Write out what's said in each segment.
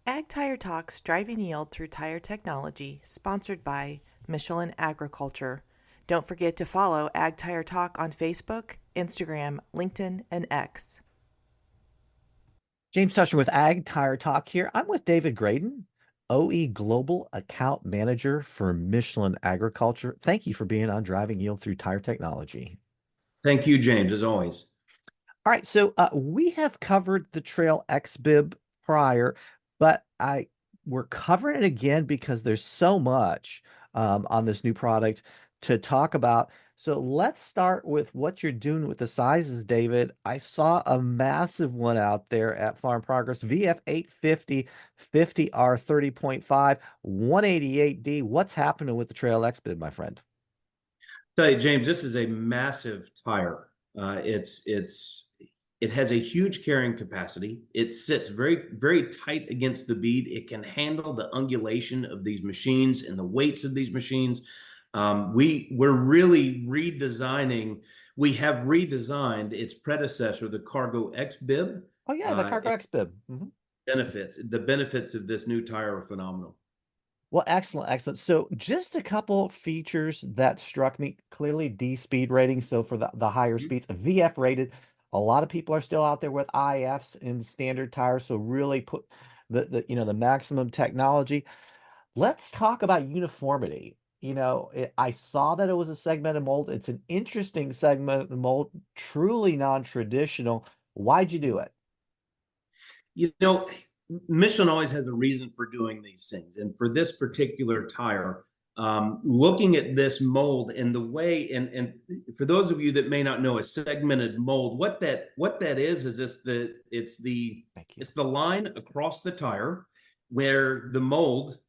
Ag Tire Talks Driving Yield Through Tire Technology, sponsored by Michelin Agriculture. Don't forget to follow Ag Tire Talk on Facebook, Instagram, LinkedIn, and X. James Tusher with Ag Tire Talk here. I'm with David Graden, OE Global Account Manager for Michelin Agriculture. Thank you for being on Driving Yield Through Tire Technology. Thank you, James, as always. All right, so we have covered the TrailXBib prior, but we're covering it again because there's so much on this new product to talk about. So let's start with what you're doing with the sizes, David. I saw a massive one out there at Farm Progress, VF850 50R30.5 188D. What's happening with the TrailXBib, my friend? Tell you, James, this is a massive tire. It has a huge carrying capacity. It sits very tight against the bead. It can handle the ungulation of these machines and the weights of these machines. We're really redesigning. We have redesigned its predecessor, the Cargo X Bib. Oh yeah, the Cargo X Bib. The benefits of this new tire are phenomenal. Well, excellent, excellent. So just a couple features that struck me. Clearly D speed rating. So for the higher speeds, VF rated. A lot of people are still out there with IFs in standard tires. So really put the maximum technology. Let's talk about uniformity. I saw that it was a segmented mold. It's an interesting segmented mold, truly non-traditional. Why'd you do it? You know, Michelin always has a reason for doing these things. And for this particular tire, looking at this mold and the way, and for those of you that may not know a segmented mold, what that is it's the line across the tire where the mold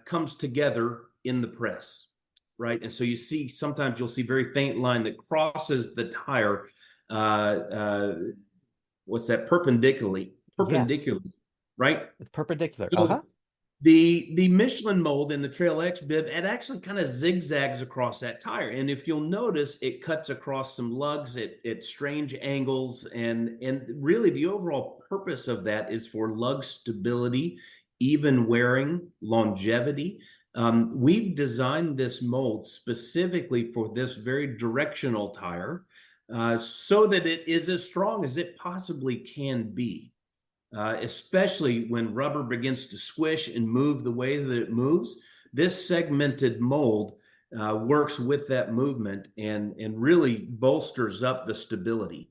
comes together in the press, right? And so sometimes you'll see very faint line that crosses the tire. What's that? Perpendicularly, Yes, right? it's perpendicular. So the Michelin mold in the TrailXBib, it actually kind of zigzags across that tire. And if you'll notice, it cuts across some lugs at strange angles. And really the overall purpose of that is for lug stability, even wearing, longevity. We've designed this mold specifically for this very directional tire so that it is as strong as it possibly can be. Especially when rubber begins to squish and move the way that it moves. This segmented mold works with that movement and really bolsters up the stability.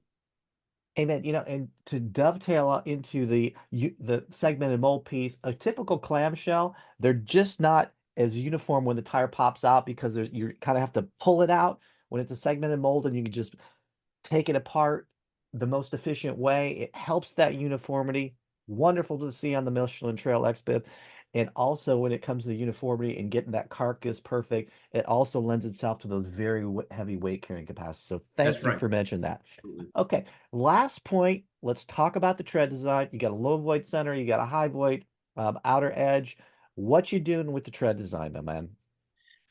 Amen. And to dovetail into the segmented mold piece, a typical clamshell, they're just not as uniform when the tire pops out because you kind of have to pull it out when it's a segmented mold, and you can just take it apart the most efficient way. It helps that uniformity. Wonderful to see on the Michelin TrailXBib. And also when it comes to uniformity and getting that carcass perfect, it also lends itself to those very heavy weight carrying capacity. So thank That's you right. for mentioning that. Absolutely. Okay, last point. Let's talk about the tread design. You got a low void center, you got a high void outer edge. What you doing with the tread design, my man?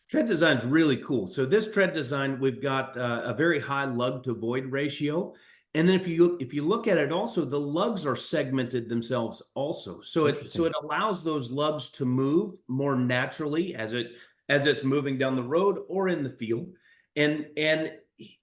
Tread design is really cool. So this tread design, we've got a very high lug to void ratio. And then if you look at it also, the lugs are segmented themselves also. So it allows those lugs to move more naturally as it's moving down the road or in the field. And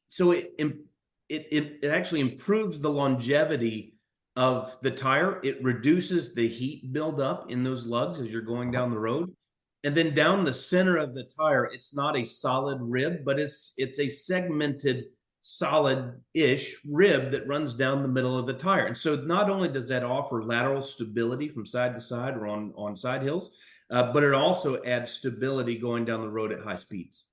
so it actually improves the longevity of the tire. It reduces the heat buildup in those lugs as you're going down the road. And then down the center of the tire, it's not a solid rib, but it's a segmented, solid-ish rib that runs down the middle of the tire. And so not only does that offer lateral stability from side to side or on side hills, but it also adds stability going down the road at high speeds.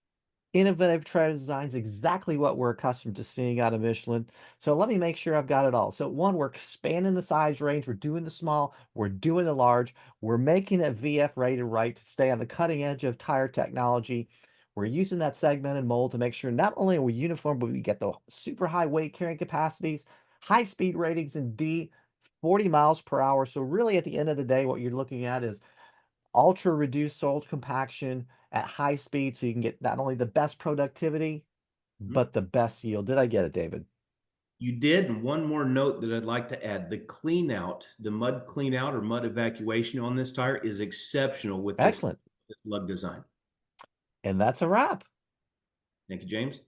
Innovative tread designs, exactly what we're accustomed to seeing out of Michelin. So let me make sure I've got it all. So one, we're expanding the size range. We're doing the small, we're doing the large. We're making it VF rated right to stay on the cutting edge of tire technology. We're using that segmented mold to make sure not only are we uniform, but we get the super high weight carrying capacities, high speed ratings in D, 40 miles per hour. So really at the end of the day, what you're looking at is ultra reduced soil compaction at high speed, so you can get not only the best productivity, Mhm. but the best yield. Did I get it, David? You did, and one more note that I'd like to add: the clean out, the mud clean out or mud evacuation on this tire is exceptional with this Excellent. lug design. And that's a wrap. Thank you, James.